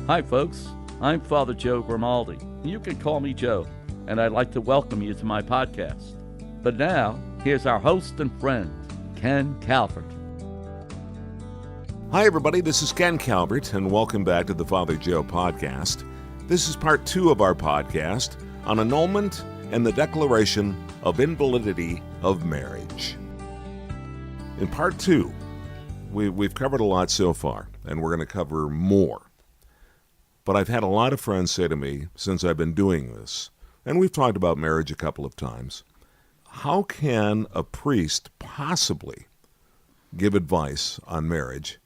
Hi, folks. I'm Father Joe Grimaldi. You can call me Joe, and I'd like to welcome you to my podcast. But now, here's our host and friend, Ken Calvert. Hi, everybody. This is Ken Calvert, and welcome back to the Father Joe podcast. This is part 2 of our podcast on annulment and the declaration of invalidity of marriage. In part 2, we've covered a lot so far, and we're going to cover more. But I've had a lot of friends say to me since I've been doing this, and we've talked about marriage a couple of times, how can a priest possibly give advice on marriage?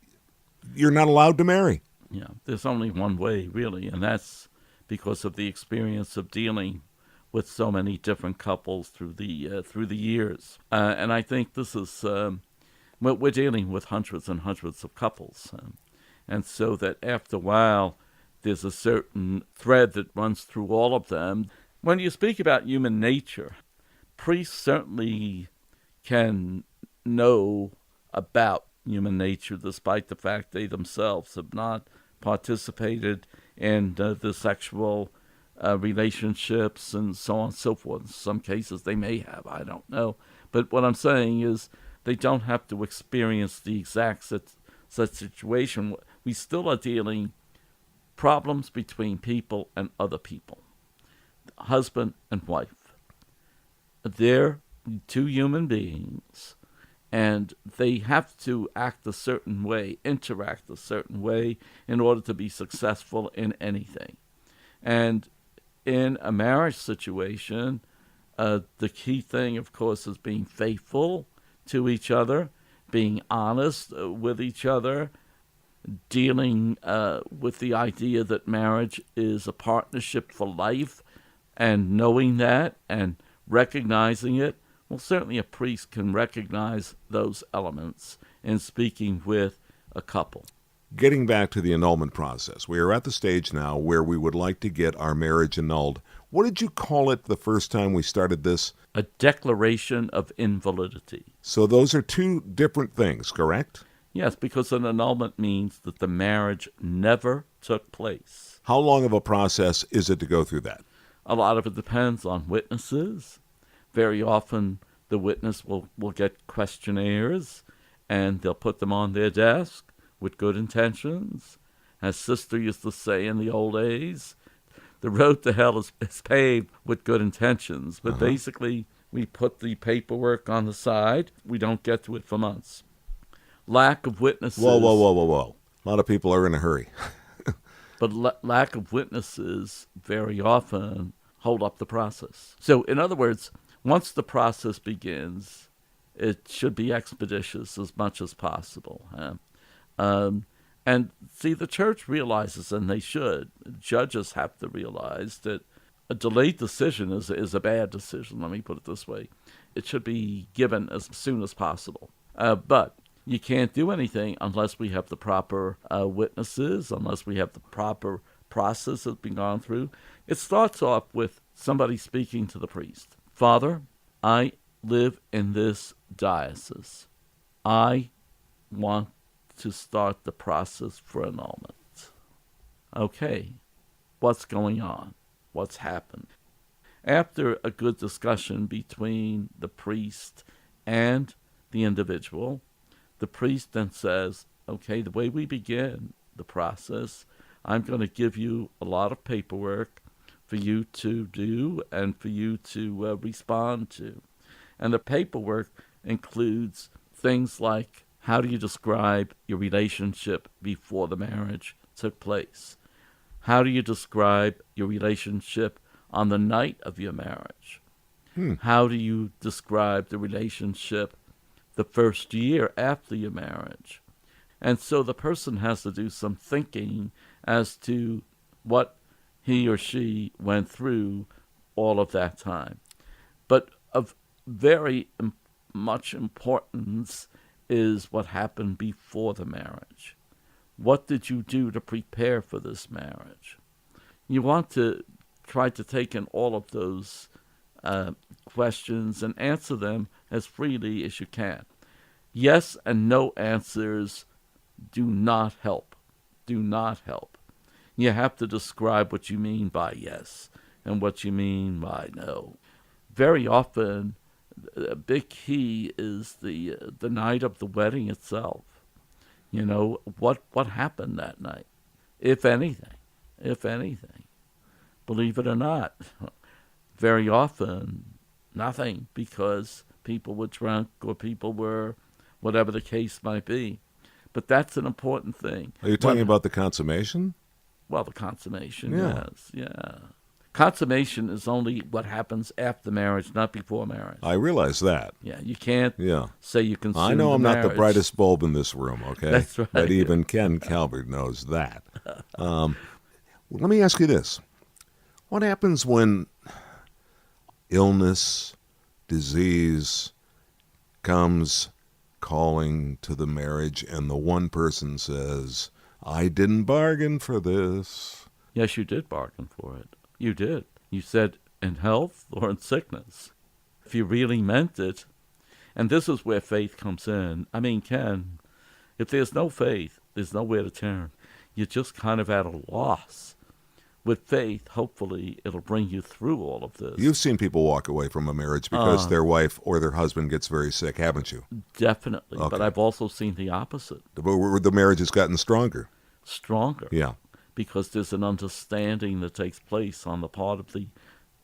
You're not allowed to marry. Yeah, there's only one way, really, and that's because of the experience of dealing with so many different couples through the years. And I think this is, we're dealing with hundreds and hundreds of couples. And so that after a while, there's a certain thread that runs through all of them. When you speak about human nature, priests certainly can know about human nature, despite the fact they themselves have not participated in the sexual relationships and so on and so forth. In some cases they may have, I don't know. But what I'm saying is they don't have to experience the exact such situation. We still are dealing problems between people and other people, husband and wife. They're two human beings, and they have to act a certain way, interact a certain way in order to be successful in anything. And in a marriage situation, the key thing, of course, is being faithful to each other, being honest with each other, dealing with the idea that marriage is a partnership for life, and knowing that and recognizing it. Well, certainly a priest can recognize those elements in speaking with a couple. Getting back to the annulment process, we are at the stage now where we would like to get our marriage annulled. What did you call it the first time we started this? A declaration of invalidity. So those are two different things, correct? Yes, because an annulment means that the marriage never took place. How long of a process is it to go through that? A lot of it depends on witnesses. Very often the witness will get questionnaires, and they'll put them on their desk with good intentions. As Sister used to say in the old days, the road to hell is paved with good intentions. But basically, we put the paperwork on the side. We don't get to it for months. Lack of witnesses. Whoa. A lot of people are in a hurry. But lack of witnesses very often hold up the process. So, in other words, once the process begins, it should be expeditious as much as possible. And see, the church realizes, and they should, judges have to realize that a delayed decision is a bad decision. Let me put it this way. It should be given as soon as possible. But you can't do anything unless we have the proper witnesses, unless we have the proper process that's been gone through. It starts off with somebody speaking to the priest. Father, I live in this diocese. I want to start the process for annulment. Okay, what's going on? What's happened? After a good discussion between the priest and the individual, the priest then says, okay, the way we begin the process, I'm going to give you a lot of paperwork for you to do and for you to respond to. And the paperwork includes things like, how do you describe your relationship before the marriage took place? How do you describe your relationship on the night of your marriage? How do you describe the relationship the first year after your marriage? And so the person has to do some thinking as to what he or she went through all of that time. But of very much importance is what happened before the marriage. What did you do to prepare for this marriage? You want to try to take in all of those questions and answer them as freely as you can. Yes and no answers do not help. Do not help. You have to describe what you mean by yes and what you mean by no. Very often, a big key is the night of the wedding itself. You know, what happened that night, if anything, if anything. Believe it or not, very often nothing, because people were drunk or people were, whatever the case might be. But that's an important thing. Are you talking about the consummation? Well, the consummation, Yeah. yes, yeah. Consummation is only what happens after marriage, not before marriage. I realize that. Yeah, you can't Yeah. say you consume I know the I'm not the marriage. brightest bulb in this room, okay? That's right. But even Ken Calvert knows that. Let me ask you this. What happens when illness, disease comes calling to the marriage and the one person says, I didn't bargain for this? Yes, you did bargain for it. You did. You said in health or in sickness. If you really meant it, and this is where faith comes in. I mean, Ken, if there's no faith, there's nowhere to turn. You're just kind of at a loss. With faith, hopefully, it'll bring you through all of this. You've seen people walk away from a marriage because their wife or their husband gets very sick, haven't you? Definitely. Okay. But I've also seen the opposite. The marriage has gotten stronger. Stronger. Yeah. Because there's an understanding that takes place on the part of the,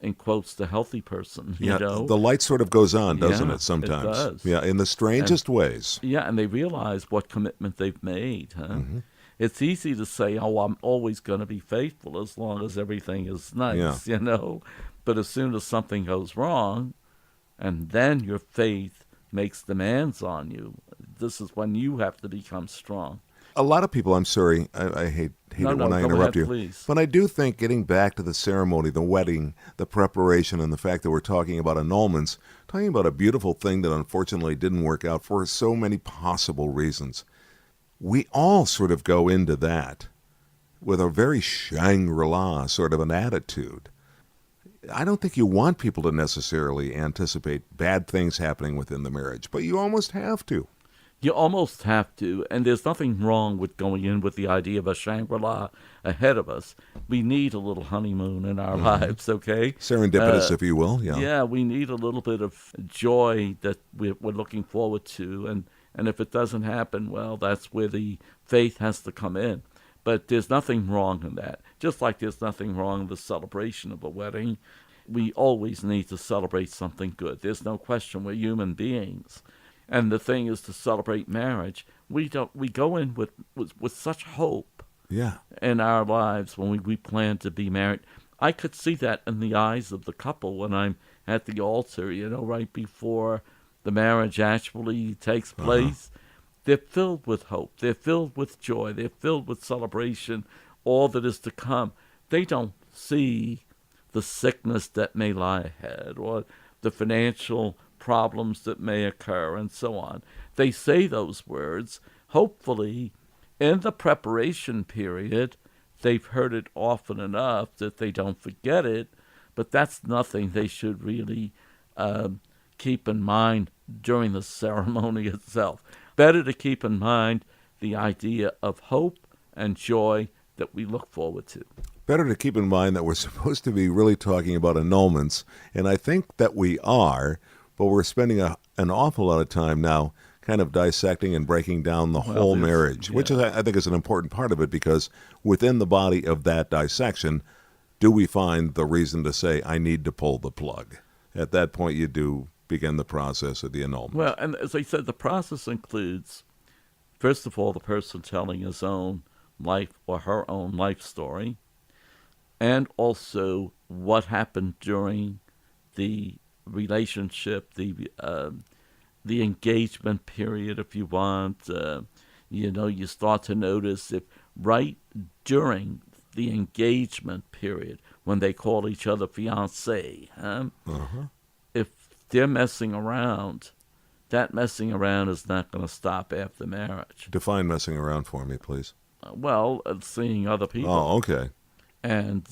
in quotes, the healthy person. You know? The light sort of goes on, doesn't Yeah, it, sometimes? it does. Yeah, in the strangest ways. Yeah, and they realize what commitment they've made. Huh? Mm-hmm. It's easy to say, oh, I'm always going to be faithful as long as everything is nice, you know. But as soon as something goes wrong, and then your faith makes demands on you, this is when you have to become strong. A lot of people, I'm sorry, I hate it when I interrupt you. Please. But I do think getting back to the ceremony, the wedding, the preparation, and the fact that we're talking about annulments, talking about a beautiful thing that unfortunately didn't work out for so many possible reasons. We all sort of go into that with a very Shangri-La sort of an attitude. I don't think you want people to necessarily anticipate bad things happening within the marriage, but you almost have to. You almost have to, and there's nothing wrong with going in with the idea of a Shangri-La ahead of us. We need a little honeymoon in our lives, okay? Serendipitous, if you will, yeah. Yeah, we need a little bit of joy that we're looking forward to, and if it doesn't happen, well, that's where the faith has to come in. But there's nothing wrong in that. Just like there's nothing wrong in the celebration of a wedding, we always need to celebrate something good. There's no question, we're human beings. And the thing is, to celebrate marriage, we go in with such hope in our lives when we plan to be married. I could see that in the eyes of the couple when I'm at the altar, you know, right before the marriage actually takes place. They're filled with hope. They're filled with joy. They're filled with celebration, all that is to come. They don't see the sickness that may lie ahead or the financial problems that may occur and so on. They say those words. Hopefully, in the preparation period, they've heard it often enough that they don't forget it, but that's nothing they should really keep in mind during the ceremony itself. Better to keep in mind the idea of hope and joy that we look forward to. Better to keep in mind that we're supposed to be really talking about annulments, and I think that we are, but we're spending an awful lot of time now kind of dissecting and breaking down the whole marriage, which is, I think is an important part of it, because within the body of that dissection, do we find the reason to say, I need to pull the plug? At that point, you do begin the process of the annulment. Well, and as I said, the process includes, first of all, the person telling his own life or her own life story, and also what happened during the relationship, the engagement period, if you want. You start to notice if right during the engagement period, when they call each other fiancé, if they're messing around, that messing around is not going to stop after marriage. Define messing around for me, please. Seeing other people. Oh, okay. And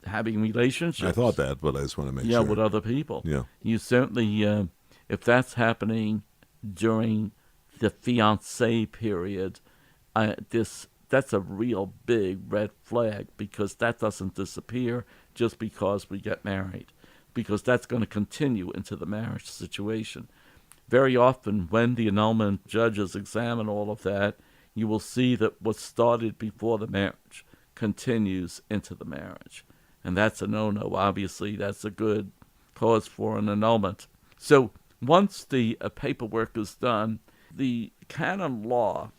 having relationships. I thought that, but I just want to make sure. Yeah, with other people. Yeah. You certainly, if that's happening during the fiancé period, this that's a real big red flag, because that doesn't disappear just because we get married, because that's going to continue into the marriage situation. Very often when the annulment judges examine all of that, you will see that what started before the marriage continues into the marriage. And that's a no-no. Obviously, that's a good cause for an annulment. So once the paperwork is done, the canon law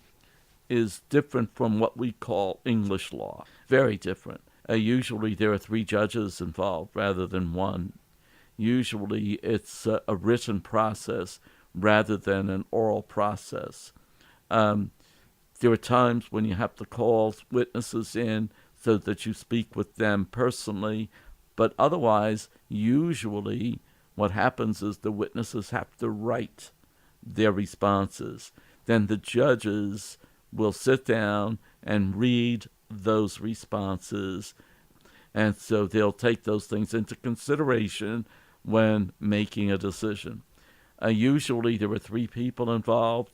is different from what we call English law. Very different. Usually there are 3 judges involved rather than 1. Usually it's a written process rather than an oral process. There are times when you have to call witnesses in so that you speak with them personally, but otherwise, usually what happens is the witnesses have to write their responses. Then the judges will sit down and read those responses, and so they'll take those things into consideration when making a decision. Usually there are 3 people involved.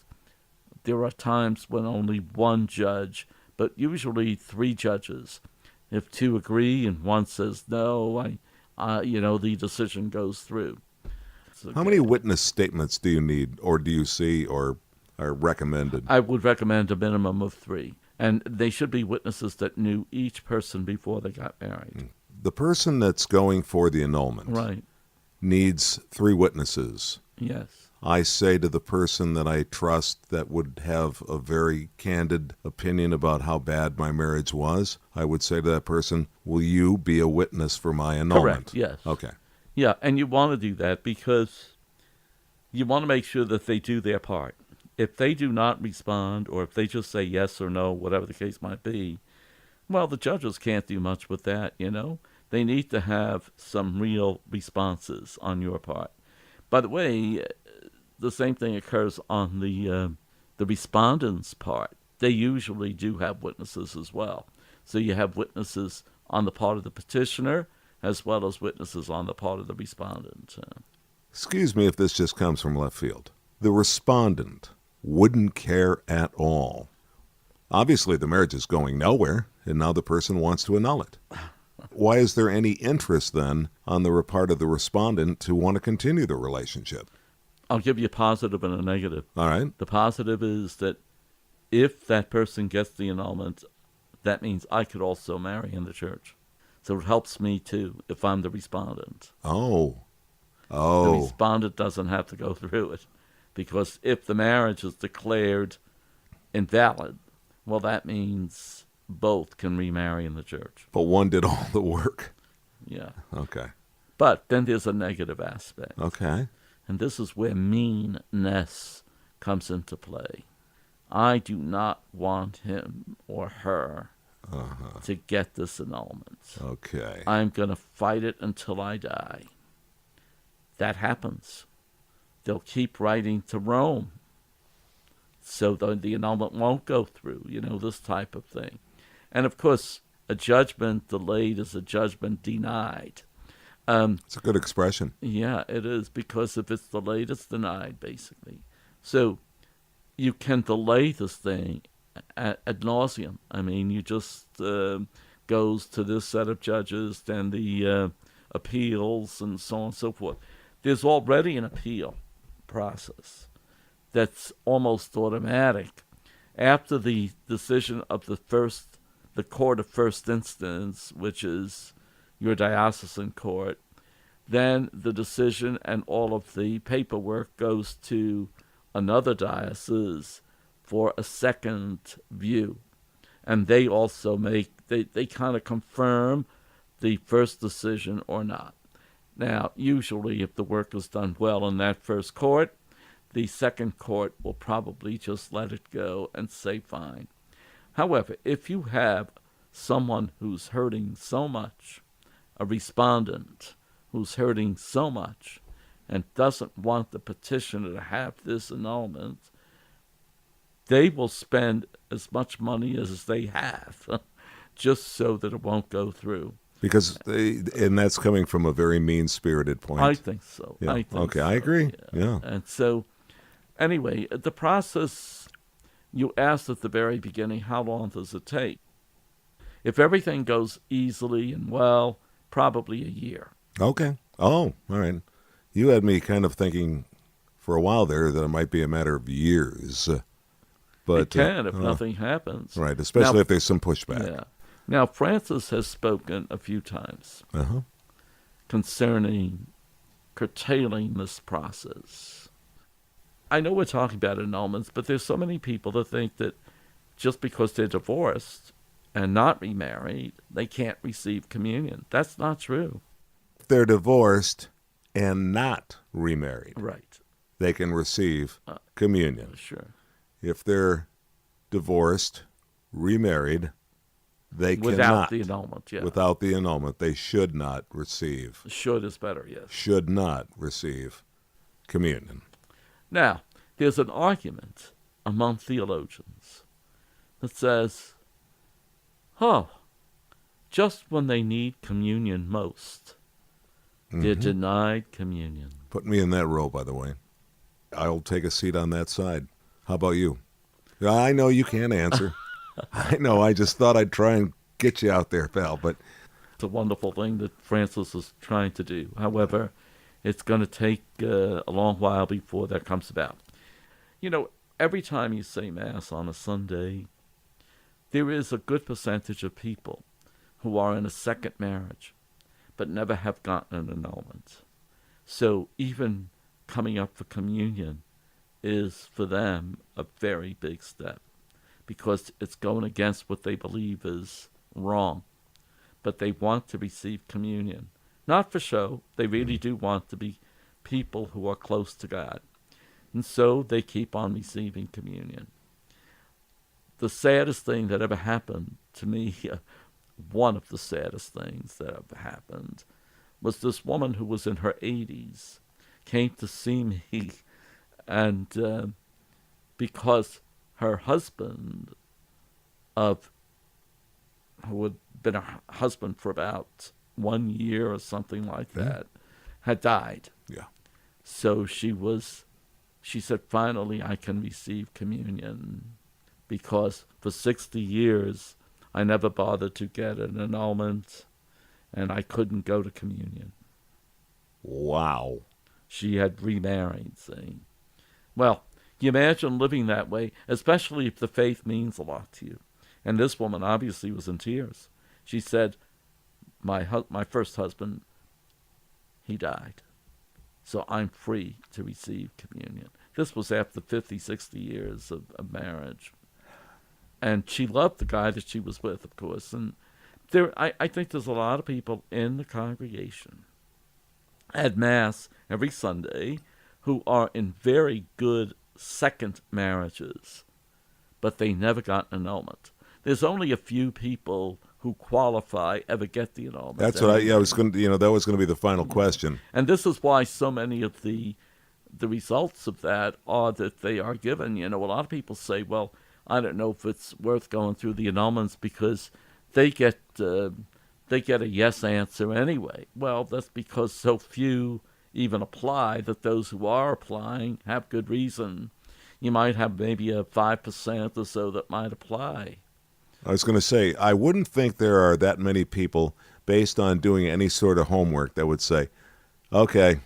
There are times when only 1 judge, but usually 3 judges. If 2 agree and 1 says no, the decision goes through. So, how many witness statements do you need, or do you see, or are recommended? I would recommend a minimum of 3. And they should be witnesses that knew each person before they got married. The person that's going for the annulment Right. needs 3 witnesses. Yes. I say to the person that I trust that would have a very candid opinion about how bad my marriage was, I would say to that person, will you be a witness for my annulment? Correct, yes. Okay. Yeah, and you want to do that because you want to make sure that they do their part. If they do not respond, or if they just say yes or no, whatever the case might be, well, the judges can't do much with that, They need to have some real responses on your part. By the way, the same thing occurs on the respondent's part. They usually do have witnesses as well. So you have witnesses on the part of the petitioner as well as witnesses on the part of the respondent. Excuse me if this just comes from left field. The respondent wouldn't care at all. Obviously, the marriage is going nowhere, and now the person wants to annul it. Why is there any interest, then, on the part of the respondent to want to continue the relationship? I'll give you a positive and a negative. All right. The positive is that if that person gets the annulment, that means I could also marry in the church. So it helps me, too, if I'm the respondent. Oh. The respondent doesn't have to go through it. Because if the marriage is declared invalid, well, that means both can remarry in the church. But one did all the work. Yeah. Okay. But then there's a negative aspect. Okay. And this is where meanness comes into play. I do not want him or her to get this annulment. Okay. I'm going to fight it until I die. That happens. They'll keep writing to Rome so the annulment won't go through, this type of thing. And, of course, a judgment delayed is a judgment denied. It's a good expression. Yeah, it is, because if it's delayed, it's denied, basically. So you can delay this thing ad nauseum. I mean, you just goes to this set of judges, then the appeals, and so on and so forth. There's already an appeal process that's almost automatic. After the decision of the court of first instance, which is your diocesan court, then the decision and all of the paperwork goes to another diocese for a second view. And they also they kind of confirm the first decision or not. Now, usually if the work is done well in that first court, the second court will probably just let it go and say fine. However, if you have someone who's hurting so much, a respondent who's hurting so much, and doesn't want the petitioner to have this annulment, they will spend as much money as they have just so that it won't go through. Because and that's coming from a very mean-spirited point. I think so. Yeah. I think so. I agree. Yeah. And so, anyway, the process you asked at the very beginning, how long does it take? If everything goes easily and well, probably a year. Okay. Oh, all right. You had me kind of thinking for a while there that it might be a matter of years. But It can if nothing happens. Right, especially Now, if there's some pushback. yeah. Now, Francis has spoken a few times concerning curtailing this process. I know we're talking about annulments, but there's so many people that think that just because they're divorced and not remarried, they can't receive communion. That's not true. If they're divorced and not remarried, Right. they can receive communion. Sure. If they're divorced, remarried, they Without cannot. the annulment, yeah. Without the annulment, they should not receive. Should is better, yes. Should not receive communion. Now, there's an argument among theologians that says, just when they need communion most, they're denied communion. Put me in that row, by the way. I'll take a seat on that side. How about you? I know you can't answer. I know. I just thought I'd try and get you out there, pal. But It's a wonderful thing that Francis is trying to do. However, it's going to take a long while before that comes about. You know, every time you say Mass on a Sunday, there is a good percentage of people who are in a second marriage but never have gotten an annulment. So even coming up for communion is for them a very big step because it's going against what they believe is wrong. But they want to receive communion. Not for show. They really do want to be people who are close to God. And so they keep on receiving communion. The saddest thing that ever happened to me, one of the saddest things that ever happened, was this woman who was in her 80s came to see me, and because her husband, who had been a husband for about 1 year or something like that, had died. yeah. So she said, finally I can receive communion, because for 60 years I never bothered to get an annulment, and I couldn't go to communion. Wow. She had remarried, see. Well, you imagine living that way, especially if the faith means a lot to you. And this woman obviously was in tears. She said, my first husband, he died. So I'm free to receive communion. This was after 50, 60 years of marriage. And she loved the guy that she was with, of course. And I think there's a lot of people in the congregation at Mass every Sunday who are in very good second marriages, but they never got an annulment. There's only a few people who qualify ever get the annulment. That's what I was going to, that was going to be the final question. And this is why so many of the results of that are that they are given. A lot of people say, well, I don't know if it's worth going through the annulments because they get a yes answer anyway. Well, that's because so few even apply that those who are applying have good reason. You might have maybe a 5% or so that might apply. I was going to say, I wouldn't think there are that many people, based on doing any sort of homework, that would say, okay,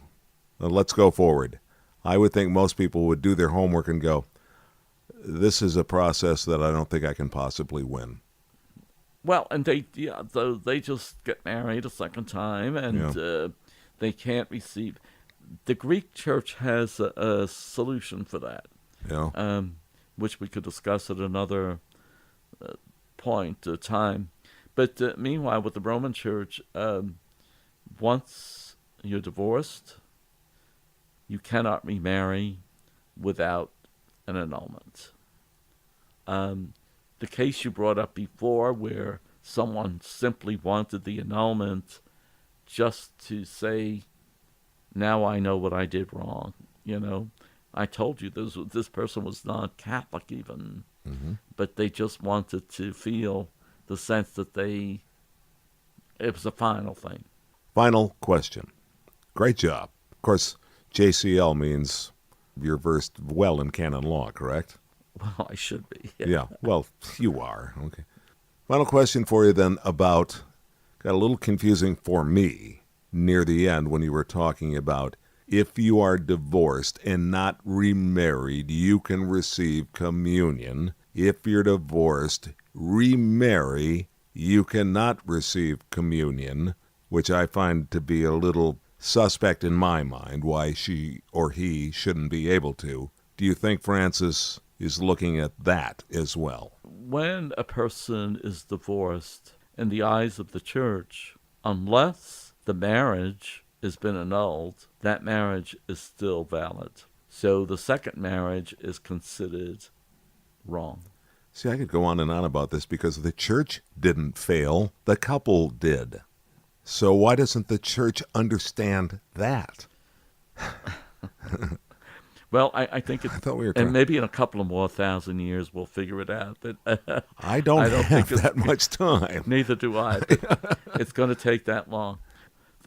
let's go forward. I would think most people would do their homework and go, this is a process that I don't think I can possibly win. Well, and they just get married a second time, and they can't receive. The Greek Church has a solution for that, which we could discuss at another time. But meanwhile, with the Roman Church, once you're divorced, you cannot remarry without an annulment. The case you brought up before, where someone simply wanted the annulment just to say, now I know what I did wrong. I told you this person was not Catholic even, but they just wanted to feel the sense that it was a final thing. Final question. Great job. Of course, JCL means you're versed well in canon law, correct? Well, I should be. Yeah, well, you are. Okay. Final question for you then about, got a little confusing for me near the end when you were talking about if you are divorced and not remarried, you can receive communion. If you're divorced, remarry, you cannot receive communion, which I find to be a little suspect in my mind, why she or he shouldn't be able to. Do you think Francis is looking at that as well? When a person is divorced, in the eyes of the church, unless the marriage has been annulled, that marriage is still valid. So the second marriage is considered wrong. See, I could go on and on about this because the church didn't fail, the couple did. So why doesn't the church understand that? Well, I think I thought we were and maybe in a couple of more 1,000 years we'll figure it out. But I don't have think that much time. Neither do I. But it's going to take that long.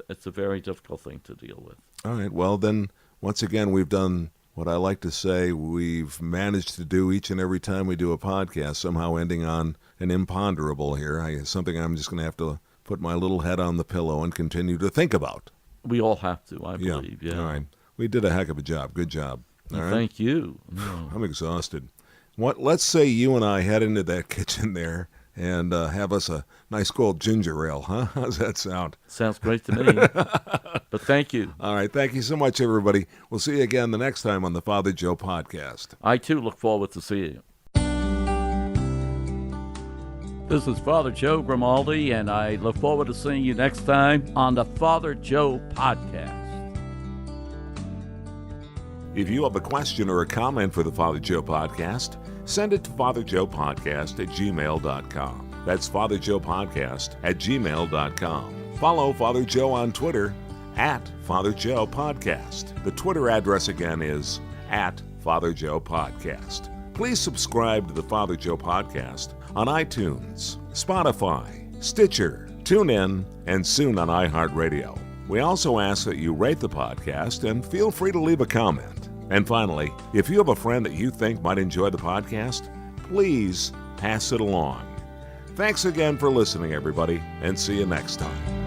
It's a very difficult thing to deal with. All right, well then, once again, we've done what I like to say we've managed to do each and every time we do a podcast, somehow ending on an imponderable here. Something I'm just going to have to put my little head on the pillow and continue to think about. We all have to, I believe. Yeah. All right. We did a heck of a job. Good job. All right. Thank you. No. I'm exhausted. Let's say you and I head into that kitchen there and have us a nice cold ginger ale, huh? How's that sound? Sounds great to me. But thank you. All right. Thank you so much, everybody. We'll see you again the next time on the Father Joe podcast. I, too, look forward to seeing you. This is Father Joe Grimaldi, and I look forward to seeing you next time on the Father Joe podcast. If you have a question or a comment for the Father Joe podcast, send it to fatherjoepodcast@gmail.com. That's fatherjoepodcast@gmail.com. Follow Father Joe on Twitter @FatherJoePodcast. The Twitter address again is @FatherJoePodcast. Please subscribe to the Father Joe podcast on iTunes, Spotify, Stitcher, TuneIn, and soon on iHeartRadio. We also ask that you rate the podcast and feel free to leave a comment. And finally, if you have a friend that you think might enjoy the podcast, please pass it along. Thanks again for listening, everybody, and see you next time.